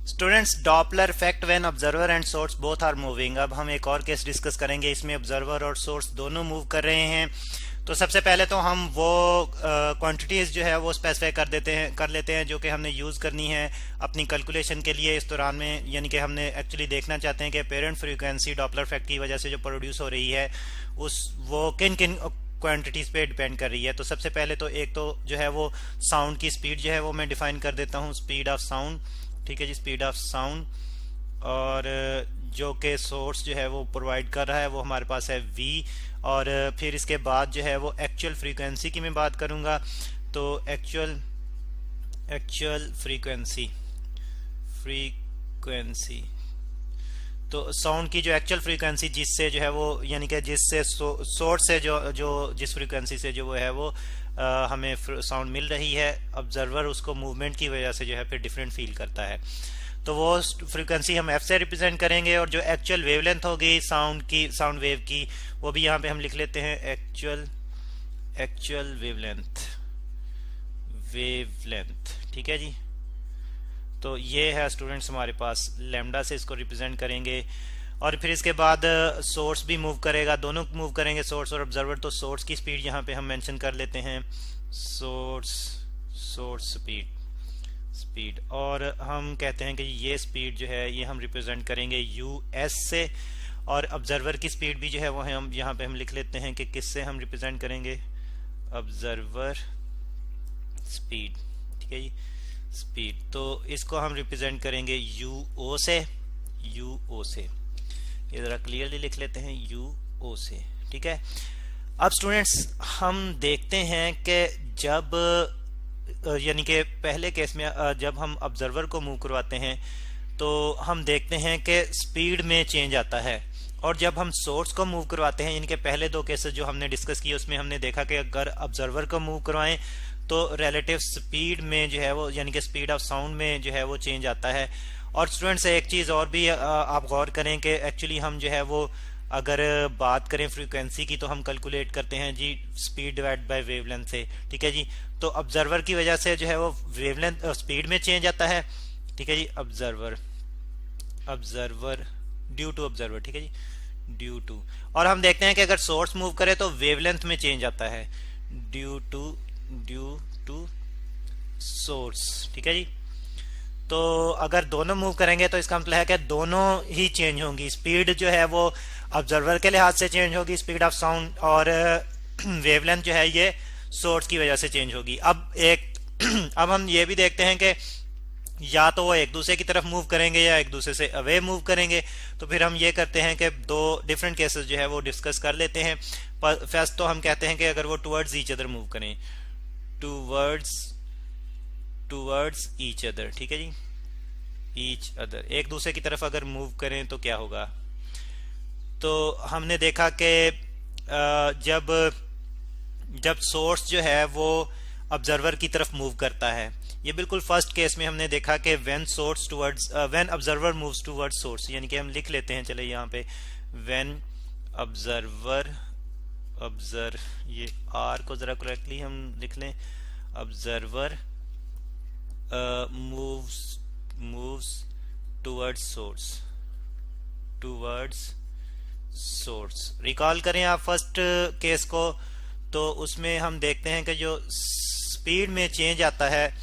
Students, Doppler effect when observer and source both are moving. अब हम एक और केस डिस्कस करेंगे, इसमें ऑब्जर्वर और सोर्स दोनों मूव कर रहे हैं। तो सबसे पहले तो हम वो क्वांटिटीज जो है वो स्पेसिफाई कर लेते हैं जो कि हमने यूज़ करनी है अपनी कैलकुलेशन के लिए इस दौरान में। यानी कि हमने एक्चुअली देखना चाहते हैं कि पेरेंट फ्रीक्वेंसी डॉपलर इफेक्ट की वजह से जो प्रोड्यूस हो रही है उस वो किन किन क्वांटिटीज पे डिपेंड कर रही है। तो सबसे पहले तो एक तो जो है वो साउंड की स्पीड जो है वो मैं डिफाइन कर देता हूँ, स्पीड ऑफ साउंड। ठीक है जी, स्पीड ऑफ साउंड। और जो कि सोर्स जो है वो प्रोवाइड कर रहा है वो हमारे पास है v। और फिर इसके बाद जो है वो एक्चुअल फ्रीक्वेंसी की मैं बात करूंगा। तो एक्चुअल एक्चुअल फ्रीक्वेंसी फ्रीक्वेंसी तो साउंड की जो एक्चुअल फ्रीक्वेंसी जिससे जो है वो यानी कि जिससे सोर्स से जो जो जिस फ्रीक्वेंसी से जो वो है वो हमें साउंड मिल रही है, ऑब्जर्वर उसको मूवमेंट की वजह से जो है फिर डिफरेंट फील करता है। तो वो फ्रीक्वेंसी हम एफ से रिप्रेजेंट करेंगे। और जो एक्चुअल वेवलेंथ होगी साउंड वेव की, वो भी यहाँ पे हम लिख लेते हैं एक्चुअल एक्चुअल वेवलेंथ। ठीक है जी। तो ये है स्टूडेंट्स हमारे पास लैम्डा से इसको रिप्रेजेंट करेंगे। और फिर इसके बाद सोर्स भी मूव करेगा, दोनों मूव करेंगे सोर्स और ऑब्जर्वर। तो सोर्स की स्पीड यहाँ पे हम मेंशन कर लेते हैं, सोर्स स्पीड। और हम कहते हैं कि ये स्पीड जो है ये हम रिप्रेजेंट करेंगे यूएस से। और ऑब्जर्वर की स्पीड भी जो है वो हम यहाँ पे हम लिख लेते हैं कि किससे हम रिप्रेजेंट करेंगे, ऑब्जर्वर स्पीड। ठीक है जी, स्पीड। तो इसको हम रिप्रेजेंट करेंगे यूओ से। ये जरा क्लियरली लिख लेते हैं, यूओ से। ठीक है। अब स्टूडेंट्स हम देखते हैं कि जब यानी कि पहले केस में जब हम ऑब्जर्वर को मूव करवाते हैं तो हम देखते हैं कि स्पीड में चेंज आता है। और जब हम सोर्स को मूव करवाते हैं, यानी कि पहले दो केसेस जो हमने डिस्कस किए उसमें हमने देखा कि अगर ऑब्जर्वर को मूव करवाएं तो रिलेटिव स्पीड में जो है वो यानी कि स्पीड ऑफ साउंड में जो है वो चेंज आता है। और स्टूडेंट्स एक चीज़ और भी आप गौर करें कि एक्चुअली हम जो है वो अगर बात करें फ्रीक्वेंसी की तो हम कैलकुलेट करते हैं जी स्पीड डिवाइड बाय वेवलेंथ से। ठीक है जी। तो ऑब्जर्वर की वजह से जो है वो वेवलेंथ स्पीड में चेंज आता है। ठीक है जी, ऑब्जर्वर ड्यू टू ऑब्जर्वर। ठीक है जी, ड्यू टू। और हम देखते हैं कि अगर सोर्स मूव करे तो वेवलेंथ में चेंज आता है, ड्यू टू सोर्स। ठीक है जी। तो अगर दोनों मूव करेंगे तो इसका मतलब है कि दोनों ही चेंज होंगी। स्पीड जो है वो ऑब्जर्वर के लिहाज से चेंज होगी, स्पीड ऑफ साउंड, और वेवलेंथ जो है ये सोर्स की वजह से चेंज होगी। अब हम ये भी देखते हैं कि या तो वो एक दूसरे की तरफ मूव करेंगे या एक दूसरे से अवे मूव करेंगे। तो फिर हम ये करते हैं कि दो डिफरेंट केसेस जो है वो डिस्कस कर लेते हैं। फर्स्ट तो हम कहते हैं कि अगर वो टुवर्ड्स ईच अदर मूव करें, टुवर्ड्स ईच अदर। ठीक है जी, ईच अदर, एक दूसरे की तरफ अगर मूव करें तो क्या होगा। तो हमने देखा कि जब सोर्स जो है वो ऑब्जर्वर की तरफ मूव करता है, ये बिल्कुल फर्स्ट केस में हमने देखा कि when observer moves towards source, यानी कि हम लिख लेते हैं, चले यहाँ पे व्हेन ये आर को जरा करेक्टली हम लिख लें, observer moves towards source. Recall करें आप फर्स्ट केस को, तो उसमें हम देखते हैं कि जो स्पीड में चेंज आता है,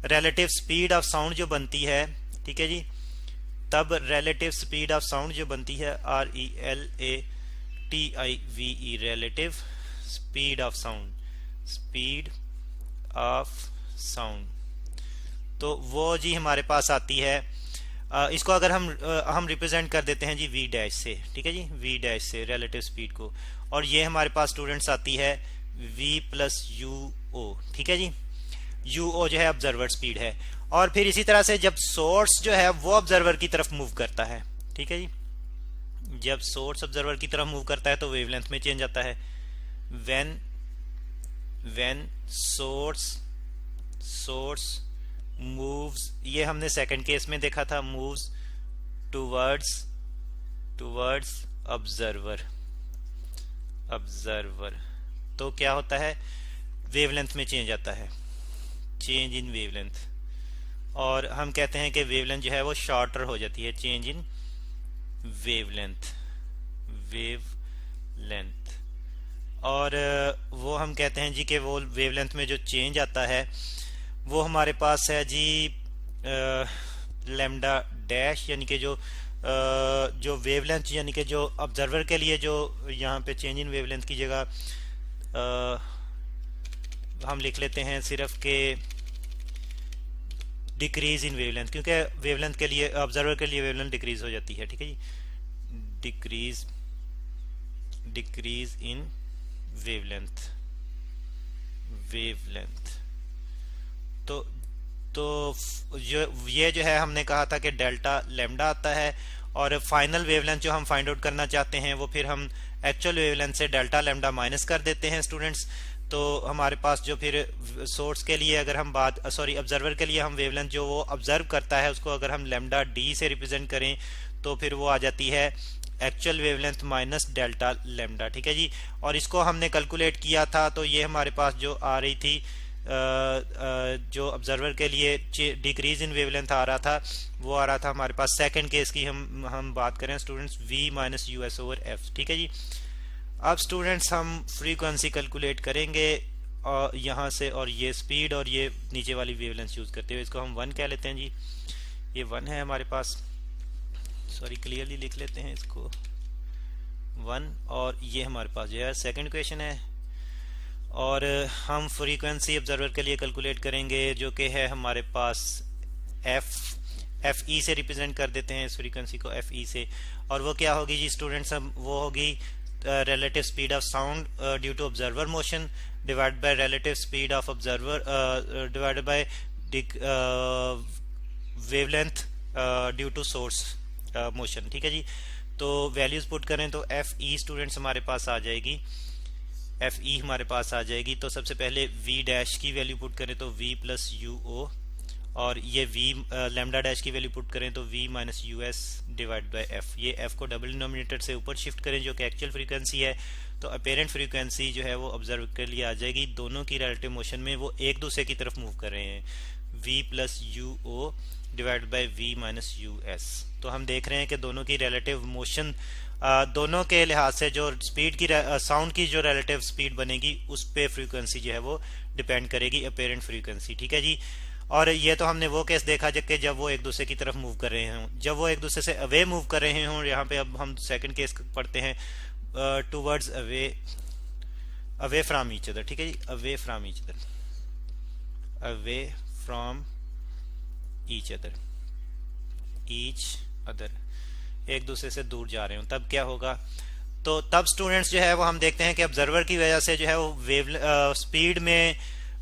रिलेटिव स्पीड ऑफ साउंड जो बनती है। ठीक है जी, तब रिलेटिव स्पीड ऑफ साउंड जो बनती है RELATIVE, relative speed of sound, तो वो जी हमारे पास आती है। इसको अगर हम रिप्रेजेंट कर देते हैं जी V डैश से। ठीक है जी, V डैश से रिलेटिव स्पीड को। और ये हमारे पास स्टूडेंट्स आती है V प्लस UO। ठीक है जी, UO जो है ऑब्जर्वर स्पीड है। और फिर इसी तरह से जब सोर्स जो है वो ऑब्जर्वर की तरफ मूव करता है, ठीक है जी, जब सोर्स ऑब्जर्वर की तरफ मूव करता है तो वेवलेंथ में चेंज आता है। व्हेन सोर्स मूव्स, ये हमने सेकंड केस में देखा था, मूव्स टुवर्ड्स ऑब्जर्वर, तो क्या होता है, वेवलेंथ में चेंज आता है, चेंज इन वेवलेंथ। और हम कहते हैं कि वेवलेंथ जो है वो शॉर्टर हो जाती है, चेंज इन वेवलेंथ, वेवलेंथ। और वो हम कहते हैं जी कि वो वेवलेंथ में जो चेंज आता है वो हमारे पास है जी लैम्डा डैश, यानी कि जो वेवलेंथ, यानी कि जो ऑब्जर्वर के लिए जो यहाँ पे चेंज इन वेवलेंथ की जगह हम लिख लेते हैं सिर्फ के डिक्रीज इन वेवलेंथ, क्योंकि वेवलेंथ के लिए ऑब्जर्वर के लिए वेवलेंथ डिक्रीज हो जाती है, ठीक है जी। Decrease in wavelength, wavelength. तो ये जो है हमने कहा था कि डेल्टा लैम्डा आता है, और फाइनल वेवलेंथ जो हम फाइंड आउट करना चाहते हैं वो फिर हम एक्चुअल वेवलेंथ से डेल्टा लैम्डा माइनस कर देते हैं स्टूडेंट्स। तो हमारे पास जो फिर सोर्स के लिए अगर हम ऑब्जर्वर के लिए हम वेवलेंथ जो वो ऑब्जर्व करता है उसको अगर हम लैम्डा डी से रिप्रेजेंट करें तो फिर वो आ जाती है actual wavelength minus delta lambda, ठीक है जी। और इसको हमने कैलकुलेट किया था, तो ये हमारे पास जो आ रही थी जो ऑब्जर्वर के लिए डिक्रीज इन वेवलेंथ आ रहा था वो आ रहा था हमारे पास सेकंड केस की हम बात करें students, v minus u S over F, ठीक है जी। अब स्टूडेंट्स हम फ्रीक्वेंसी कैलकुलेट करेंगे और यहाँ से, और ये स्पीड और ये नीचे वाली वेवलेंथ यूज करते हुए इसको हम 1 कह लेते हैं जी। ये 1 है हमारे पास, सॉरी क्लियरली लिख लेते हैं इसको 1, और ये हमारे पास जो है सेकंड क्वेश्चन है। और हम फ्रीक्वेंसी ऑब्जर्वर के लिए कैलकुलेट करेंगे जो कि है हमारे पास एफ ई से रिप्रेजेंट कर देते हैं इस फ्रीक्वेंसी को एफ ई से, और वो क्या होगी जी स्टूडेंट्स, वो होगी relative speed of sound due to observer motion divided by relative speed of observer divided by wavelength due to source motion, ठीक है जी। तो वैल्यूज पुट करें तो एफ ई स्टूडेंट्स हमारे पास आ जाएगी, एफ ई हमारे पास आ जाएगी। तो सबसे पहले वी डैश की वैल्यू पुट करें तो वी प्लस यू ओ, और ये v लैम्डा डैश की वैल्यू पुट करें तो v minus u S divide by F. ये f को डबल डिनोमिनेटर से ऊपर शिफ्ट करें जो कि एक्चुअल फ्रीक्वेंसी है, तो अपेरेंट फ्रीक्वेंसी जो है वो ऑब्जर्व के लिए आ जाएगी। दोनों की रिलेटिव मोशन में वो एक दूसरे की तरफ मूव कर रहे हैं, v plus u o divide by v minus u s. तो हम देख रहे हैं कि दोनों की रिलेटिव मोशन, दोनों के लिहाज से जो स्पीड की साउंड की जो रिलेटिव स्पीड बनेगी उस पे फ्रीक्वेंसी जो है वो डिपेंड करेगी, अपेरेंट फ्रीक्वेंसी, ठीक है जी। और ये तो हमने वो केस देखा जबकि जब वो एक दूसरे की तरफ मूव कर रहे हों, जब वो एक दूसरे से अवे मूव कर रहे हों। यहाँ पे अब हम सेकंड केस पढ़ते हैं, towards away from each other, ठीक है जी, away from each other, away from each other, each other, एक दूसरे से दूर जा रहे हो, तब क्या होगा। तो तब स्टूडेंट्स जो है वो हम देखते हैं कि ऑब्जर्वर की वजह से जो है वो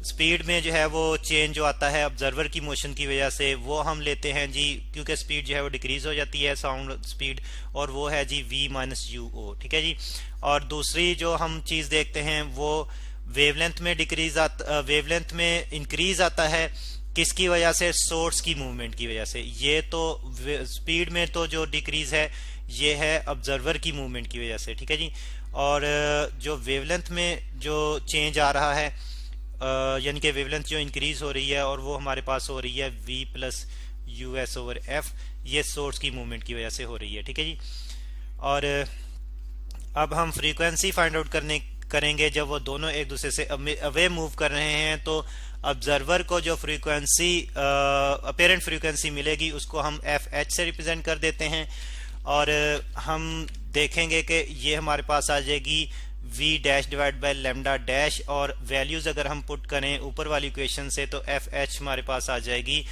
स्पीड में जो है वो चेंज जो आता है ऑब्जर्वर की मोशन की वजह से, वो हम लेते हैं जी, क्योंकि स्पीड जो है वो डिक्रीज हो जाती है साउंड स्पीड, और वो है जी v माइनस यू ओ, ठीक है जी। और दूसरी जो हम चीज देखते हैं वो वेवलेंथ में इंक्रीज आता है, किसकी वजह से, सोर्स की मूवमेंट की वजह से। ये तो स्पीड में तो जो डिक्रीज है ये है ऑब्जर्वर की मूवमेंट की वजह से, ठीक है जी। और जो वेवलेंथ में जो चेंज आ रहा है, यानी कि वेवलेंथ जो इंक्रीज हो रही है और वो हमारे पास हो रही है v plus u S over F, ये सोर्स की मूवमेंट की वजह से हो रही है, ठीक है जी। और अब हम फ्रीक्वेंसी फाइंड आउट करेंगे जब वो दोनों एक दूसरे से अवे मूव कर रहे हैं, तो ऑब्जर्वर को जो फ्रीक्वेंसी अपेरेंट फ्रीक्वेंसी मिलेगी उसको हम एफ एच से रिप्रेजेंट कर देते हैं, और हम देखेंगे कि ये हमारे पास आ जाएगी v dash divide by lambda dash, और वैल्यूज अगर हम पुट करें ऊपर वाली इक्वेशन से तो एफ एच हमारे पास आ जाएगी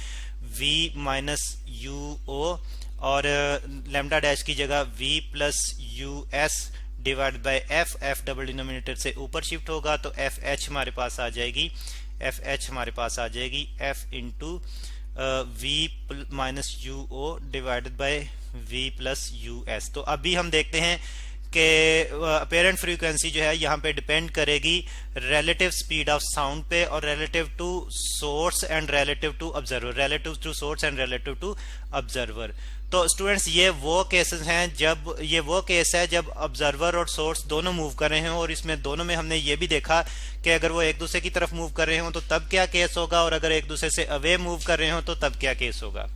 v माइनस यू ओ, और लैम्डा डैश की जगह v plus u S divide by F double denominator से ऊपर शिफ्ट होगा, तो एफ एच हमारे पास आ जाएगी, एफ एच हमारे पास आ जाएगी f into v minus u o divided by v plus u s. तो अभी हम देखते हैं कि अपेरेंट फ्रीक्वेंसी जो है यहाँ पे डिपेंड करेगी रिलेटिव स्पीड ऑफ साउंड पे और relative to source and relative to observer, relative to source and relative to observer. तो स्टूडेंट्स ये वो केसेस हैं जब ये वो केस है जब ऑब्जर्वर और सोर्स दोनों मूव कर रहे हो, और इसमें दोनों में हमने ये भी देखा कि अगर वो एक दूसरे की तरफ मूव कर रहे हो तो तब क्या केस होगा, और अगर एक दूसरे से अवे मूव कर रहे हो तो तब क्या केस होगा।